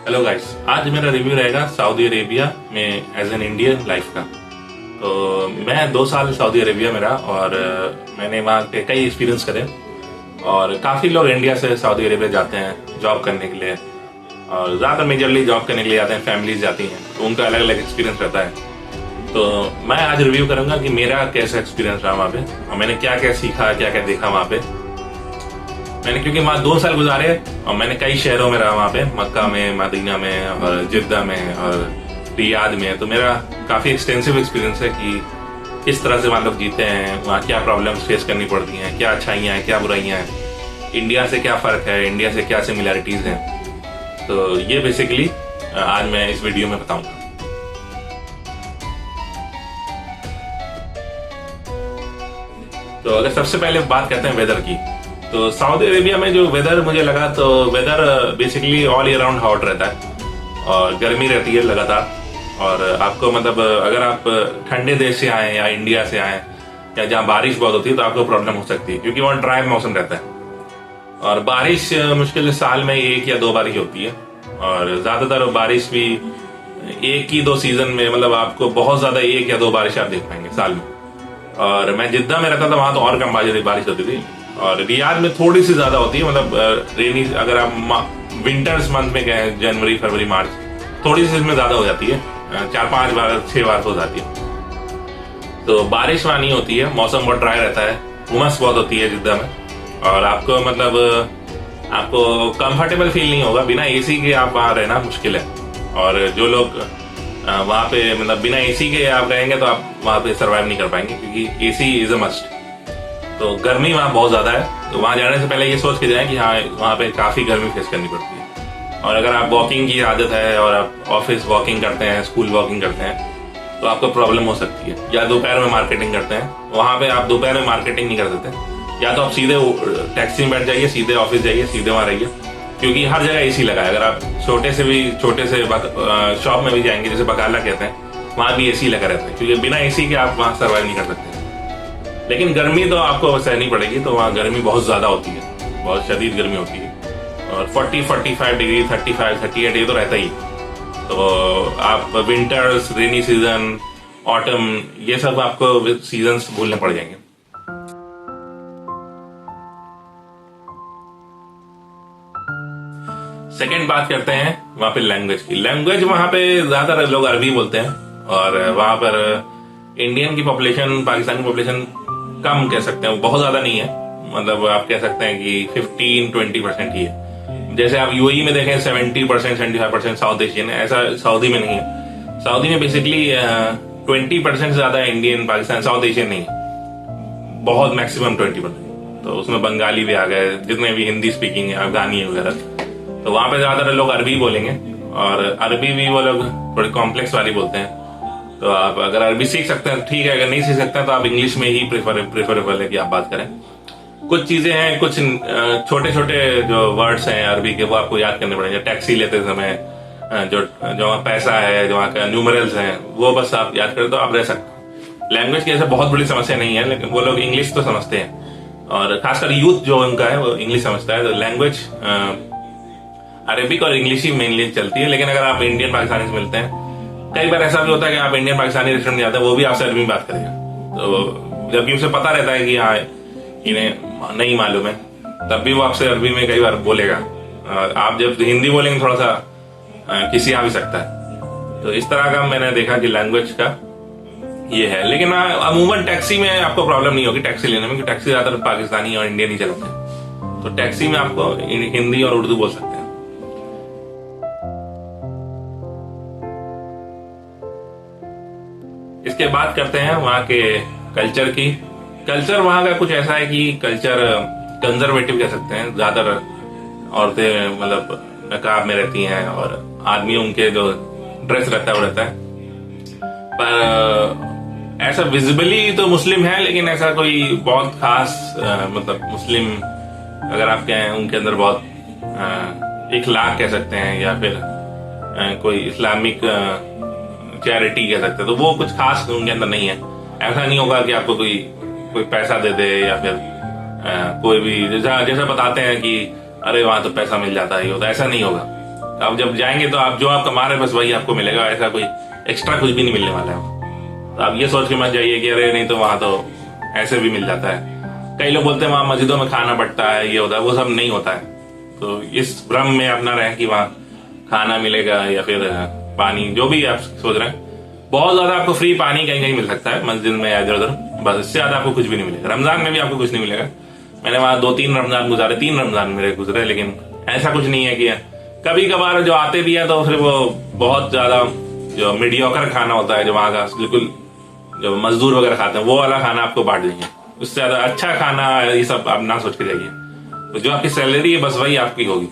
Hello guys, आज मेरा review रहेगा सऊदी अरेबिया में एज एन इंडियन लाइफ का। तो मैं 2 साल सऊदी अरेबिया में रहा और मैंने वहाँ के कई एक्सपीरियंस करे। और काफ़ी लोग इंडिया से सऊदी अरेबिया जाते हैं जॉब करने के लिए, और ज़्यादातर मेजरली जॉब करने के लिए जाते हैं, फैमिलीज जाती हैं, तो उनका अलग अलग एक्सपीरियंस रहता है। तो मैं आज रिव्यू करूँगा कि मेरा कैसा एक्सपीरियंस रहा वहाँ पे और मैंने क्या क्या सीखा, क्या क्या देखा वहाँ पे। मैंने क्योंकि वहाँ 2 साल गुजारे और मैंने कई शहरों में रहा वहाँ पे, मक्का में, मदीना में और जिद्दा में और रियाद में। तो मेरा काफ़ी एक्सटेंसिव एक्सपीरियंस है कि किस तरह से वहाँ लोग जीते हैं, वहाँ क्या प्रॉब्लम्स फेस करनी पड़ती हैं, क्या अच्छाइयाँ हैं, क्या बुराइयाँ हैं, इंडिया से क्या फ़र्क है, इंडिया से क्या सिमिलैरिटीज़ हैं। तो ये बेसिकली आज मैं इस वीडियो में बताऊँगा। तो अगर सबसे पहले बात करते हैं वेदर की, तो सऊदी अरेबिया में जो वेदर मुझे लगा, तो weather basically all year round hot रहता है और गर्मी रहती है लगातार। और आपको मतलब अगर आप ठंडे देश से आए या इंडिया से आए या जहाँ बारिश बहुत होती है तो आपको प्रॉब्लम हो सकती है, क्योंकि वहाँ ड्राई मौसम रहता है और बारिश मुश्किल से साल में 1 या 2 बार ही होती है। और ज़्यादातर बारिश भी 1 ही 2 सीजन में, मतलब आपको बहुत ज़्यादा 1 या 2 बारिश आप देख पाएंगे साल में। और मैं जिद्दा में रहता था, वहाँ तो और कम बारिश होती थी और रियाद में थोड़ी सी ज्यादा होती है। मतलब रेनी, अगर आप विंटर्स मंथ में गए, जनवरी फरवरी मार्च, थोड़ी सी इसमें ज्यादा हो जाती है, 4-5 बार 6 बार हो जाती है। तो बारिश वहाँ नहीं होती है, मौसम बहुत ड्राई रहता है, उमस बहुत होती है जिद्दा में। और आपको मतलब आपको कंफर्टेबल फील नहीं होगा, बिना एसी के आप वहाँ रहना मुश्किल है। और जो लोग वहाँ पे मतलब बिना एसी के आप रहेंगे तो आप वहाँ पे सर्वाइव नहीं कर पाएंगे, क्योंकि एसी इज अ मस्ट। तो गर्मी वहाँ बहुत ज़्यादा है, तो वहाँ जाने से पहले ये सोच के जाएं कि हाँ, वहाँ पे काफ़ी गर्मी फेस करनी पड़ती है। और अगर आप वॉकिंग की आदत है और आप ऑफिस वॉकिंग करते हैं, स्कूल वॉकिंग करते हैं, तो आपको प्रॉब्लम हो सकती है। या दोपहर में मार्केटिंग करते हैं, वहाँ पे आप दोपहर में मार्केटिंग नहीं कर सकते। या तो आप सीधे टैक्सी में बैठ जाइए, सीधे ऑफिस जाइए, सीधे वहाँ रहिए, क्योंकि हर जगह एसी लगा है। अगर आप छोटे से शॉप में भी जाएंगे, जैसे बकाला कहते हैं, वहाँ भी एसी लगा रहता है, क्योंकि बिना एसी के आप वहाँ सर्वाइव नहीं कर सकते। लेकिन गर्मी तो आपको सहनी पड़ेगी, तो वहाँ गर्मी बहुत ज़्यादा होती है, बहुत शदीद गर्मी होती है। और 40-45 डिग्री, 35-38 ये तो रहता ही। तो आप विंटर्स, रेनी सीजन, ऑटम, ये सब आपको सीजन्स भूलने पड़ जाएंगे। सेकेंड बात करते हैं वहाँ पे लैंग्वेज की। लैंग्वेज वहाँ पे ज़्यादातर लोग अरबी बोलते हैं और वहाँ पर इंडियन की पॉपुलेशन, पाकिस्तानी पॉपुलेशन कम कह सकते हैं, बहुत ज्यादा नहीं है। मतलब आप कह सकते हैं कि 15-20% ही है। जैसे आप यूएई में देखें 70%, 75% साउथ एशियन है, ऐसा सऊदी में नहीं है। सऊदी में बेसिकली 20% से ज्यादा इंडियन, पाकिस्तान, साउथ एशियन नहीं है, बहुत मैक्सिमम 20%। तो उसमें बंगाली भी आ गए, जितने भी हिंदी स्पीकिंग है, अफगानी वगैरह। तो वहां पे ज्यादातर लोग अरबी बोलेंगे और अरबी भी वो लोग थोड़ी कॉम्प्लेक्स वाली बोलते हैं। तो आप अगर अरबी सीख सकते हैं ठीक है, अगर नहीं सीख सकते हैं तो आप इंग्लिश में ही प्रेफरेबल है कि आप बात करें। कुछ चीजें हैं, कुछ छोटे छोटे जो वर्ड्स हैं अरबी के, वो आपको याद करने पड़ेंगे। टैक्सी लेते समय जो वहाँ पैसा है, जो वहाँ का न्यूमरल्स हैं, वो बस आप याद करें तो आप रह सकते हैं। लैंग्वेज की ऐसे बहुत बड़ी समस्या नहीं है, लेकिन वो लोग इंग्लिश तो समझते हैं और खासकर यूथ जो उनका है वो इंग्लिश समझता है। तो लैंग्वेज अरेबिक और इंग्लिश ही मेनली चलती है। लेकिन अगर आप इंडियन पाकिस्तानी से मिलते हैं, कई बार ऐसा भी होता है कि आप इंडियन पाकिस्तानी रेस्टोरेंट जाते हैं, वो भी आपसे अरबी में बात करेगा। तो जबकि उसे पता रहता है कि हाँ इन्हें नहीं मालूम है, तब भी वो आपसे अरबी में कई बार बोलेगा। आप जब हिंदी बोलेंगे थोड़ा सा किसी आ भी सकता है। तो इस तरह का मैंने देखा कि लैंग्वेज का ये है। लेकिन अमूमन टैक्सी में आपको प्रॉब्लम नहीं होगी टैक्सी लेने में, क्योंकि टैक्सी ज्यादातर पाकिस्तानी और इंडियन ही चलते हैं। तो टैक्सी में आपको हिंदी और उर्दू बोल सकते हैं। इसके बाद करते हैं वहाँ के कल्चर की। कल्चर वहाँ का कुछ ऐसा है कि कल्चर कंजर्वेटिव कह सकते हैं। ज्यादातर औरतें मतलब नकाब में रहती हैं और आदमी उनके जो ड्रेस रहता है वो रहता है। पर ऐसा विजिबली तो मुस्लिम है, लेकिन ऐसा कोई बहुत खास मतलब मुस्लिम अगर आप कहें उनके अंदर बहुत इखलाक कह सकते हैं, या फिर कोई इस्लामिक चैरिटी कह सकते हैं, तो वो कुछ खास उनके अंदर नहीं है। ऐसा नहीं होगा कि आपको कोई पैसा दे दे, या फिर कोई भी जैसा बताते हैं कि अरे वहां तो पैसा मिल जाता है, तो ऐसा नहीं होगा। अब जब जाएंगे तो आप जो आप कमा रहे हैं बस वही आपको मिलेगा, ऐसा कोई एक्स्ट्रा कुछ भी नहीं मिलने वाला है। तो आप ये सोच के मत जाइए कि अरे नहीं तो वहां तो ऐसे भी मिल जाता है। कई लोग बोलते हैं वहां मस्जिदों में खाना पड़ता है, ये होता है, वो सब नहीं होता है। तो इस भ्रम में अपना रहे कि वहां खाना मिलेगा या फिर पानी, जो भी आप सोच रहे हैं। बहुत ज्यादा आपको फ्री पानी कहीं कहीं मिल सकता है मस्जिद में या इधर उधर, बस इससे ज्यादा आपको कुछ भी नहीं मिलेगा। रमजान में भी आपको कुछ नहीं मिलेगा। मैंने वहां 2-3 रमजान गुजारे, 3 रमजान मेरे गुजरे, लेकिन ऐसा कुछ नहीं है कि कभी कभार जो आते भी है तो फिर वो बहुत ज्यादा जो मीडियोकर खाना होता है, जो वहां का बिल्कुल जो मजदूर वगैरह खाते हैं वो वाला खाना आपको बांट देंगे। उससे ज्यादा अच्छा खाना ये सब आप ना सोच के जाइए। तो जो आपकी सैलरी है बस वही आपकी होगी।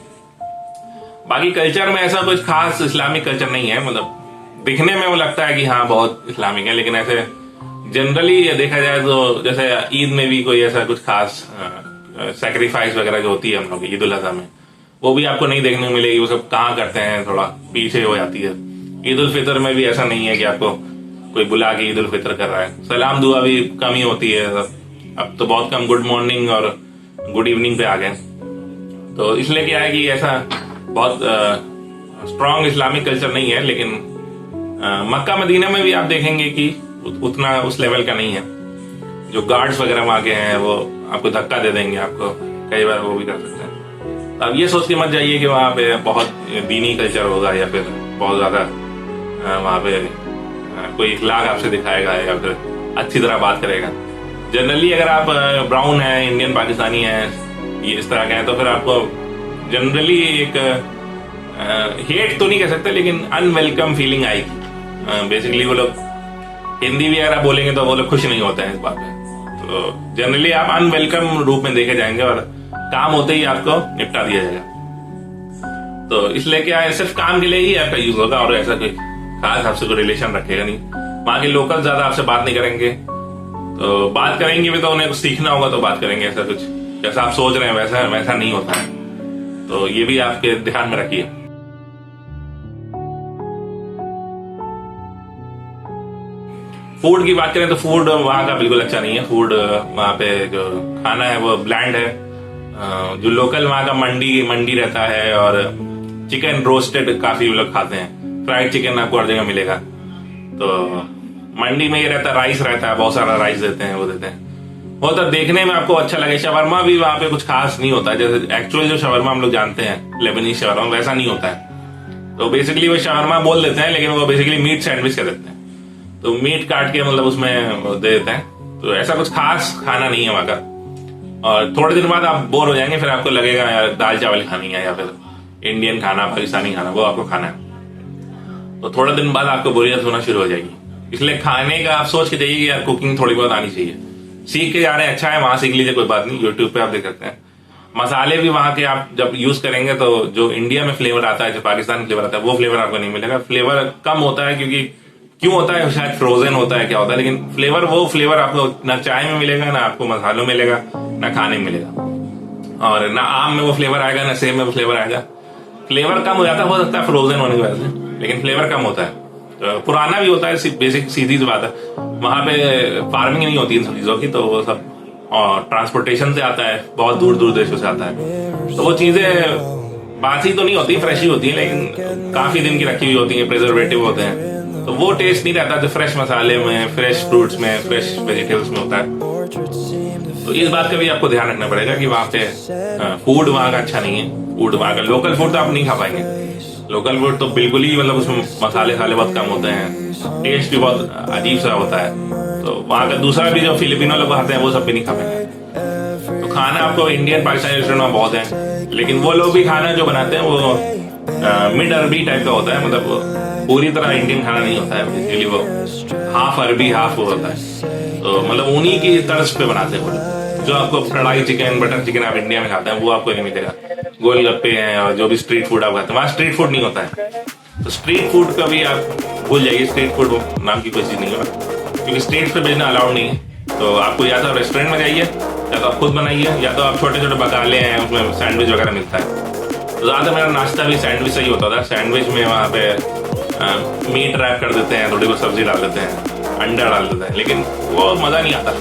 बाकी कल्चर में ऐसा कुछ खास इस्लामिक कल्चर नहीं है, मतलब दिखने में वो लगता है कि हाँ बहुत इस्लामिक है, लेकिन ऐसे जनरली देखा जाए तो जैसे ईद में भी कोई ऐसा कुछ खास सैक्रिफाइस वगैरह जो होती है हम लोग ईद उल अजहा में, वो भी आपको नहीं देखने को मिलेगी। वो सब कहाँ करते हैं, थोड़ा पीछे हो जाती है। ईद उल फितर में भी ऐसा नहीं है कि आपको कोई बुला के ईद उल फितर कर रहा है। सलाम दुआ भी कम ही होती है, अब तो बहुत कम गुड मॉर्निंग और गुड इवनिंग पे आ गए। तो इसलिए क्या है कि ऐसा बहुत स्ट्रॉन्ग इस्लामिक कल्चर नहीं है, लेकिन मक्का मदीना में भी आप देखेंगे कि उतना उस लेवल का नहीं है। जो गार्ड्स वगैरह वहां के हैं वो आपको धक्का दे देंगे, आपको कई बार वो भी कर सकते हैं। तो अब ये सोच के मत जाइए कि वहां पे बहुत दीनी कल्चर होगा या फिर बहुत ज्यादा वहां पे कोई इखलाक आपसे दिखाएगा या फिर अच्छी तरह बात करेगा। जनरली अगर आप ब्राउन है, इंडियन पाकिस्तानी है, ये इस तरह के हैं, तो फिर आपको जनरली एक हेट तो नहीं कह सकते लेकिन अनवेलकम फीलिंग आएगी। बेसिकली वो लोग हिंदी भी अगर आप बोलेंगे तो वो लोग खुश नहीं होते हैं इस बात पे। तो जनरली आप अनवेलकम रूप में देखे जाएंगे और काम होते ही आपको निपटा दिया जाएगा। तो इसलिए क्या है, सिर्फ काम के लिए ही आपका यूज होगा और ऐसा कोई खास आपसे कोई रिलेशन रखेगा नहीं। वहां के लोकल ज्यादा आपसे बात नहीं करेंगे, तो बात करेंगे भी तो उन्हें कुछ सीखना होगा तो बात करेंगे। ऐसा कुछ जैसा आप सोच रहे हैं वैसा नहीं होता है। तो ये भी आपके ध्यान में रखिए। फूड की बात करें तो फूड वहाँ का बिल्कुल अच्छा नहीं है। फूड वहाँ पे जो खाना है वो ब्लैंड है। जो लोकल वहाँ का मंडी रहता है और चिकन रोस्टेड काफी लोग खाते हैं। फ्राइड चिकन आपको हर जगह मिलेगा। तो मंडी में ये रहता है, राइस रहता है, बहुत सारा राइस देते हैं, वो देते हैं। वो तो देखने में आपको अच्छा लगे। शवरमा भी वहाँ पे कुछ खास नहीं होता है, जैसे एक्चुअल जो शवरमा हम लोग जानते हैं लेबनीज शवरमा वैसा नहीं होता है। तो बेसिकली वो शवरमा बोल देते हैं लेकिन वो बेसिकली मीट सैंडविच कर देते हैं। तो मीट काट के मतलब उसमें दे देते हैं। तो ऐसा कुछ खास खाना नहीं है वहां का। और थोड़े दिन बाद आप बोर हो जाएंगे, फिर आपको लगेगा यार दाल चावल खानी है या फिर इंडियन खाना, पाकिस्तानी खाना, वो आपको खाना है। तो थोड़े दिन बाद आपको बोरियत होना शुरू हो जाएगी। इसलिए खाने का आप सोच के जाइए कि यार कुकिंग थोड़ी बहुत आनी चाहिए। सीख के जा रहे हैं, अच्छा है, वहां सीख लीजिए, कोई बात नहीं। यूट्यूब पे आप देख सकते हैं। मसाले भी वहां के आप जब यूज करेंगे तो जो इंडिया में फ्लेवर आता है, जो पाकिस्तान में फ्लेवर आता है, वो फ्लेवर आपको नहीं मिलेगा। फ्लेवर कम होता है, क्योंकि क्यों होता है, शायद फ्रोजन होता है, क्या होता है, लेकिन वो फ्लेवर आपको ना चाय में मिलेगा, ना आपको मसालों में मिलेगा, ना खाने में मिलेगा। और ना आम में वो फ्लेवर आएगा, ना सेब में वो फ्लेवर आएगा। फ्लेवर कम हो जाता है, हो सकता है फ्रोजन होने की वजह से, लेकिन फ्लेवर कम होता है। तो पुराना भी होता है, बेसिक सीधी सी बात है। वहां पे फार्मिंग नहीं होती इन सब चीजों की, तो वो सब ट्रांसपोर्टेशन से आता है, बहुत दूर दूर देशों से आता है। तो वो चीजें बासी तो नहीं होती, फ्रेश ही होती है, लेकिन काफी दिन की रखी हुई होती है, प्रिजर्वेटिव होते हैं। तो वो टेस्ट नहीं रहता जो फ्रेश मसाले में, फ्रेश फ्रूट्स में, फ्रेश वेजिटेबल्स में होता है। तो इस बात का भी आपको ध्यान रखना पड़ेगा कि वहाँ पे फूड वहाँ का अच्छा नहीं है। फूड वहाँ का लोकल फूड तो आप नहीं खा पाएंगे। लोकल फूड तो बिल्कुल ही मतलब उसमें मसाले बहुत कम होते हैं, टेस्ट भी बहुत अजीब सा होता है। तो वहाँ का दूसरा भी जो फिलिपिनो लोग खाते हैं वो सब भी नहीं खा पाएंगे। तो खाना आपको इंडियन पाकिस्तानी रेस्टोरेंट में बहुत है, लेकिन वो लोग भी खाना जो बनाते हैं वो मिड अरबी टाइप का होता है। मतलब पूरी तरह इंडियन खाना नहीं होता है, बेसिकली वो हाफ अरबी हाफ वो होता है। तो मतलब उन्हीं की तर्ज पे बनाते हैं वो। जो आपको कढ़ाई चिकन, बटर चिकन आप इंडिया में खाते हैं वो आपको नहीं मिलेगा। गोलगप्पे हैं और जो भी स्ट्रीट फूड आप खाते हैं, वहाँ स्ट्रीट फूड नहीं होता है। तो स्ट्रीट फूड का भी आप भूल जाइए, स्ट्रीट फूड नाम की कोई चीज नहीं होगा, क्योंकि स्ट्रीट पे बेचना अलाउड नहीं है। तो आपको या तो रेस्टोरेंट में जाइए, या तो आप खुद बनाइए, या तो आप छोटे छोटे बकाले हैं उसमें सैंडविच वगैरह मिलता है। तो ज्यादा मेरा नाश्ता भी सैंडविच से ही होता था। सैंडविच में वहाँ पे मीट रैप कर देते हैं, थोड़ी बहुत सब्जी डाल देते हैं, अंडा डाल देते हैं, लेकिन वो मजा नहीं आता।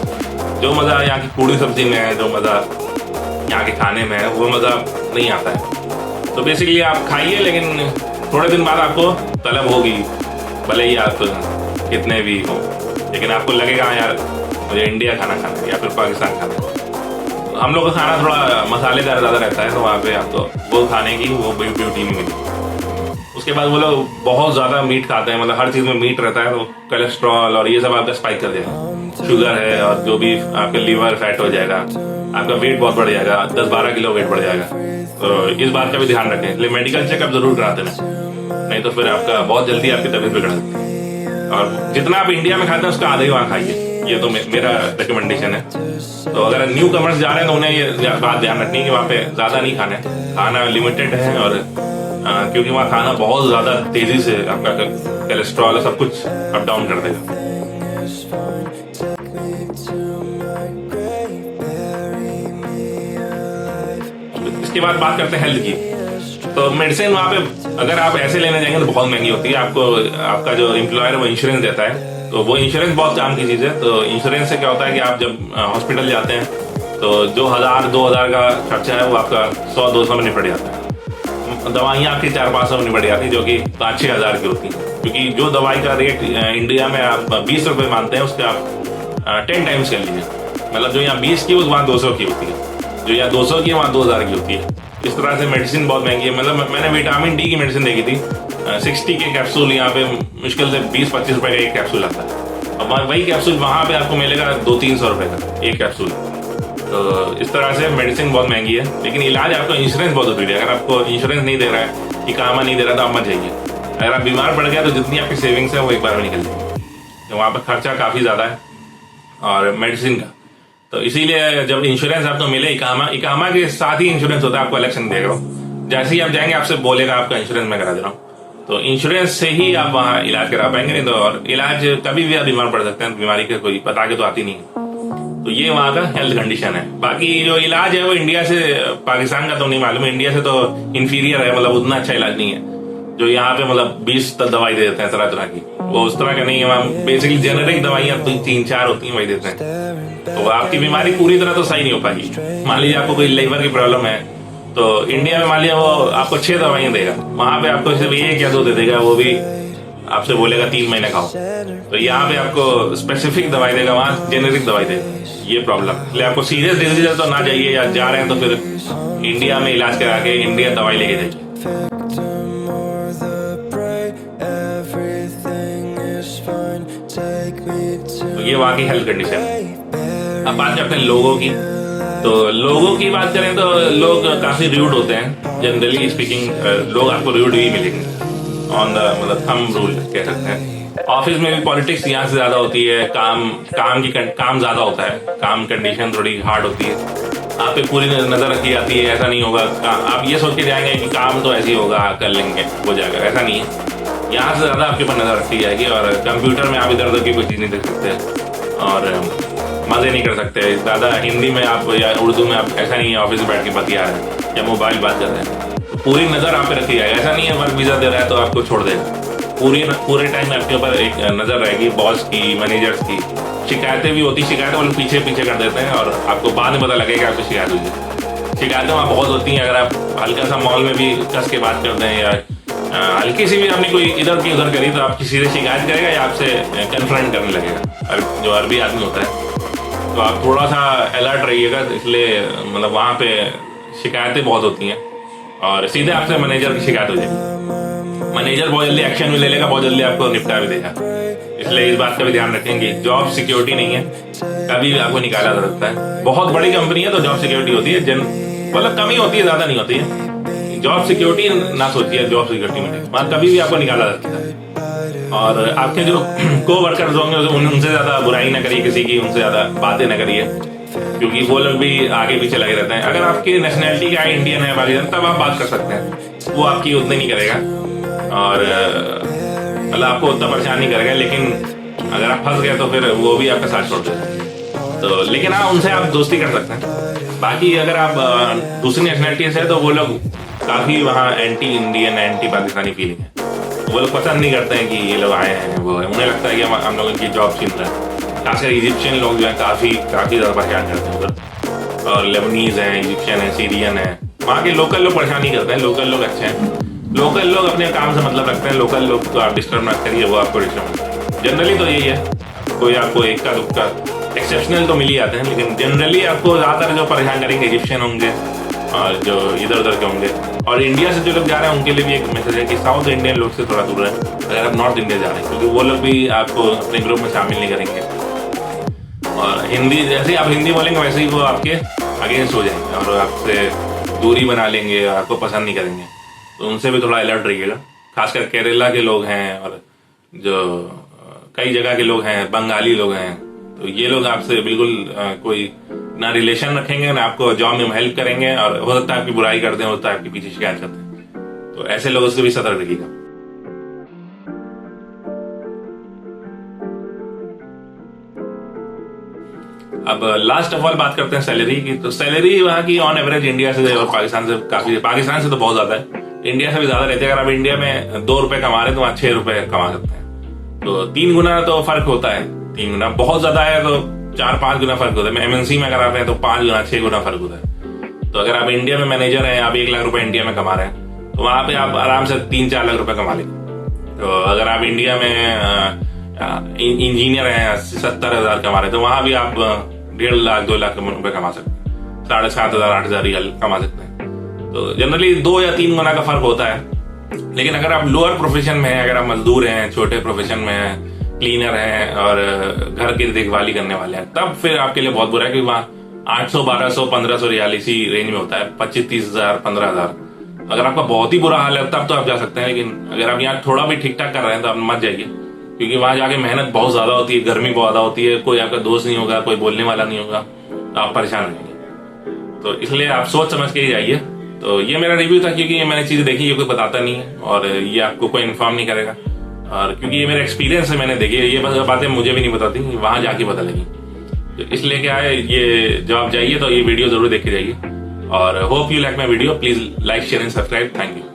जो मजा यहाँ की पूरी सब्जी में है, जो मजा यहाँ के खाने में है, वो मजा नहीं आता है। तो बेसिकली आप खाइए, लेकिन थोड़े दिन बाद आपको तलब होगी, भले ही आप कितने भी हो, लेकिन आपको लगेगा यार मुझे इंडिया खाना है या फिर पाकिस्तान खाना है। हम लोग का खाना थोड़ा मसालेदार ज़्यादा रहता है, तो वहाँ पे आपको वो खाने की वो ब्यूटी नहीं मिली। उसके बाद वो लोग बहुत ज़्यादा मीट खाते हैं, मतलब हर चीज़ में मीट रहता है, तो कोलेस्ट्रॉल और ये सब आपका स्पाइक कर देगा, शुगर है और जो भी आपके लीवर फैट हो जाएगा, आपका वेट बहुत बढ़ जाएगा, 10-12 किलो वेट बढ़ जाएगा। तो इस बात का भी ध्यान रखें, इसलिए मेडिकल चेकअप जरूर कराते हैं, नहीं तो फिर आपका बहुत जल्दी आपकी तबीयत बिगड़ सकती है। और जितना आप इंडिया में खाते हैं उसका आधा ही वहाँ खाइए, ये तो मेरा रिकमेंडेशन है। तो अगर न्यू कमर्स जा रहे हैं तो उन्हें ये बात ध्यान रखनी है कि वहाँ पे ज़्यादा नहीं खाना है, खाना लिमिटेड है, और क्योंकि वहाँ खाना बहुत ज़्यादा तेज़ी से आपका कोलेस्ट्रॉल सब कुछ अप डाउन कर देगा। इसके बाद बात करते हैं हेल्थ की। तो मेडिसिन वहाँ पे अगर आप ऐसे लेने जाएंगे तो बहुत महंगी होती है। आपको आपका जो एम्प्लॉयर वो इंश्योरेंस देता है, तो वो इंश्योरेंस बहुत काम की चीज़ है। तो इंश्योरेंस से क्या होता है कि आप जब हॉस्पिटल जाते हैं तो जो 1000-2000 का खर्चा है वो आपका 100-200 में निपट जाता है। दवाइयाँ आपकी 400-500 में निपट जाती है, जो कि 5-6 हज़ार की होती है, क्योंकि जो दवाई का रेट इंडिया में आप 20 रुपये मानते हैं उसके आप 10 टाइम्स कर लीजिए, मतलब जो यहाँ 20 की वहाँ 200 की होती है, जो यहाँ 200 की वहाँ 2000 की होती है। इस तरह से मेडिसिन बहुत महंगी है। मतलब मैंने विटामिन डी की मेडिसिन देखी थी, 60 के कैप्सूल यहाँ पे मुश्किल से 20-25 रुपए का एक कैप्सूल आता है, और वही कैप्सूल वहाँ पे आपको मिलेगा 200-300 रुपए का एक कैप्सूल। तो इस तरह से मेडिसिन बहुत महंगी है, लेकिन इलाज आपको इंश्योरेंस बहुत जरूरी है। अगर आपको इंश्योरेंस नहीं दे रहा है, इकामा नहीं दे रहा, तो आप मत जाइए। अगर आप बीमार पड़ गया तो जितनी आपकी सेविंग्स है वो एक बार में निकल जाएगी, तो वहाँ पर खर्चा काफ़ी ज़्यादा है और मेडिसिन का। तो इसीलिए जब इंश्योरेंस आपको मिले, इकामा के साथ ही इंश्योरेंस होता है, आपको अलग से नहीं देगा। जैसे ही आप जाएंगे आपसे बोलेगा आपका इंश्योरेंस मैं करा दे रहा हूँ, तो इंश्योरेंस से ही आप वहाँ इलाज करा पाएंगे, नहीं तो और इलाज कभी भी आप बीमार पड़ सकते हैं, बीमारी का कोई पता के तो आती नहीं है। तो ये वहाँ का हेल्थ कंडीशन है। बाकी जो इलाज है वो इंडिया से, पाकिस्तान का तो नहीं मालूम, इंडिया से तो इंफीरियर है, मतलब उतना अच्छा इलाज नहीं है। जो यहाँ पे मतलब 20 तक दवाई दे देते हैं तरह तरह की, वो उस तरह का नहीं है। वहाँ बेसिकली जेनेरिक दवाइयाँ 3-4 होती हैं वही देते हैं, तो आपकी बीमारी पूरी तरह तो सही नहीं हो पाएगी। मान लीजिए आपको कोई लीवर की प्रॉब्लम है, तो इंडिया में मान लीजिए वो आपको 6 दवाइयाँ देगा, वहाँ पे आपको सिर्फ 1 या 2 दे देगा, वो भी आपसे बोलेगा 3 महीने खाओ। तो यहाँ पे आपको स्पेसिफिक दवाई देगा, वहाँ जेनेरिक दवाई देगा। ये प्रॉब्लम, इसलिए आपको सीरियस डिजीज है तो ना जाइए, या जा रहे हैं तो फिर इंडिया में इलाज करा के इंडिया दवाई लेके जाइए। तो ये वहाँ की हेल्थ कंडीशन है। अब बात करते हैं लोगों की। तो लोगों की बात करें तो लोग काफी रूड होते हैं, जनरली स्पीकिंग लोग आपको रूड ही मिलेंगे, ऑन द मतलब थंब रूल कह सकते हैं। ऑफिस में भी पॉलिटिक्स यहाँ से ज्यादा होती है, काम ज्यादा होता है, काम कंडीशन थोड़ी हार्ड होती है, आप पे पूरी नजर रखी जाती है। ऐसा नहीं होगा आप ये सोच के जाएंगे कि काम तो ऐसे ही होगा, कर लेंगे, हो जाएगा, ऐसा नहीं है। यहाँ से ज्यादा आपके ऊपर नजर रखी जाएगी, और कंप्यूटर में आप इधर उधर की कोई चीज नहीं देख सकते और मजे नहीं कर सकते ज्यादा। हिंदी में आप या उर्दू में आप, ऐसा नहीं है ऑफिस में बैठ के बतिया रहे हैं या मोबाइल बात कर रहे हैं, तो पूरी नजर आप पे रखी जाएगी। ऐसा नहीं है वर्क वीजा दे रहा है तो आपको छोड़ देगा, पूरे टाइम आपके ऊपर एक नजर रहेगी बॉस की, मैनेजर्स की। शिकायतें भी होती, शिकायतें वो लोग पीछे कर देते हैं और आपको बाद में पता लगेगा आपको शिकायत हुई है। शिकायतें वहाँ बहुत होती हैं। अगर आप हल्का सा मॉल में भी कस के बात करते हैं या हल्की सी भी आपने कोई इधर की उधर करी, तो आपकी सीधे शिकायत करेगा या आपसे कन्फ्रंट करने लगेगा, जो अरबी आदमी होता है। तो आप थोड़ा सा अलर्ट रहिएगा, इसलिए मतलब वहाँ पे शिकायतें बहुत होती हैं और सीधे आपसे मैनेजर की शिकायत हो जाएगी। मैनेजर बहुत जल्दी एक्शन भी ले लेगा, बहुत जल्दी आपको निपटा भी देगा। इसलिए इस बात का भी ध्यान रखेंगे, जॉब सिक्योरिटी नहीं है, कभी भी आपको निकाला जा सकता है। बहुत बड़ी कंपनी है तो जॉब सिक्योरिटी होती है, मतलब कमी होती है, ज्यादा नहीं होती है। जॉब सिक्योरिटी ना सोचिए, जॉब सिक्योरिटी में वहाँ कभी भी आपको निकाला जा सकता है। और आपके जो को वर्कर्स होंगे उनसे ज्यादा बुराई ना करिए किसी की, उनसे ज्यादा बातें ना करिए, क्योंकि वो लोग भी आगे पीछे लगे रहते हैं। अगर आपकी नेशनैलिटी का इंडियन है पाकिस्तान, तब आप बात कर सकते हैं, वो आपकी उतनी नहीं करेगा और मतलब आपको उतना परेशान नहीं करेगा। लेकिन अगर आप फंस गए तो फिर वो भी आपका साथ छोड़ देगा। तो लेकिन हाँ, उनसे आप दोस्ती कर सकते हैं। बाकी अगर आप दूसरी नेशनैलिटी से है तो वो लोग काफी वहाँ anti Indian, anti Pakistani feeling है। वो लोग पसंद नहीं करते हैं कि ये लोग आए हैं, वो है, उन्हें लगता है कि हम लोग इनकी जॉब छीन रहे हैं। खासकर इजिप्शियन लोग जो है काफी ज्यादा परेशान करते हैं उधर, और लेबनीज हैं, इजिप्शियन है, सीरियन है, वहाँ के लोकल लोग परेशानी करते हैं, लोकल लोग अच्छे हैं, लोकल लोग अपने काम से मतलब रखते हैं, लोकल लोग को आप डिस्टर्ब मत करिए, वो आपको डिस्टर्ब। जनरली तो यही है, कोई आपको एक का दुक्का एक्सेप्शनल तो मिल ही आते हैं, लेकिन जनरली आपको ज़्यादातर जो परेशान करेंगे इजिप्शियन होंगे और जो इधर उधर के होंगे। और इंडिया से जो लोग जा रहे हैं उनके लिए भी एक मैसेज है कि साउथ इंडियन लोग से थोड़ा दूर रहें अगर आप नॉर्थ इंडिया जा रहे हैं, क्योंकि वो लोग भी आपको अपने ग्रुप में शामिल नहीं करेंगे। और हिंदी जैसे ही आप हिंदी बोलेंगे वैसे ही वो आपके अगेंस्ट हो जाएंगे और आपसे दूरी बना लेंगे, आपको पसंद नहीं करेंगे। तो उनसे भी थोड़ा अलर्ट रहिएगा, खासकर केरला के लोग हैं और जो कई जगह के लोग हैं, बंगाली लोग हैं, तो ये लोग आपसे बिल्कुल कोई ना रिलेशन रखेंगे ना आपको जॉब में हेल्प करेंगे, और हो सकता है आपकी बुराई करते हैं, हो सकता है आपके पीछे शिकायत करते हैं। तो ऐसे लोगों से भी सतर्क रहिएगा। अब लास्ट ऑफ ऑल बात करते हैं सैलरी की। तो सैलरी वहाँ की ऑन एवरेज इंडिया से और पाकिस्तान से काफी, पाकिस्तान से तो बहुत ज्यादा है, इंडिया से भी ज्यादा रहती है। अगर आप इंडिया में 2 रुपए कमा रहे हैं तो वहाँ 6 रुपए कमा सकते हैं, तो 3 गुना तो फर्क होता है। 3 गुना बहुत ज्यादा है तो 4-5 गुना फर्क होता है। MNC में अगर आप हैं तो 5 गुना 6 गुना फर्क होता है। तो अगर आप इंडिया में मैनेजर हैं, आप 1 लाख रुपए इंडिया में कमा रहे हैं, तो वहां पे आप आराम से 3-4 लाख रुपए कमा लेंगे। तो अगर आप इंडिया में इंजीनियर हैं, 70,000 कमा रहे हैं, तो वहां भी आप 1.5 लाख 2 लाख रुपए कमा सकते हैं, 7,500 8,000 रियल कमा सकते हैं। तो जनरली 2 या 3 गुना का फर्क होता है। लेकिन अगर आप लोअर प्रोफेशन में हैं, अगर आप मजदूर हैं, छोटे प्रोफेशन में हैं, क्लीनर हैं और घर की देखभाली करने वाले हैं, तब फिर आपके लिए बहुत बुरा है कि वहाँ 800 1200 1500 रियाल इसी रेंज में होता है, 25-30 हजार 15,000। अगर आपका बहुत ही बुरा हाल है तब तो आप जा सकते हैं, लेकिन अगर आप यहाँ थोड़ा भी ठीक ठाक कर रहे हैं तो आप मत जाइए, क्योंकि वहां जाके मेहनत बहुत ज्यादा होती है, गर्मी बहुत ज्यादा होती है, कोई आपका दोस्त नहीं होगा, कोई बोलने वाला नहीं होगा, तो आप परेशान रहेंगे। तो इसलिए आप सोच समझ के ही जाइए। तो ये मेरा रिव्यू था, क्योंकि ये मैंने चीजें देखी, ये कोई बताता नहीं है और ये आपको कोई इन्फॉर्म नहीं करेगा, और क्योंकि ये मेरा एक्सपीरियंस है, मैंने देखी, ये बातें मुझे भी नहीं बताती, वहां जाके पता लगी। तो इसलिए क्या है, ये जब आप जाइए तो ये वीडियो जरूर देख के जाइए। और hope you like my video, please like share and subscribe. Thank you.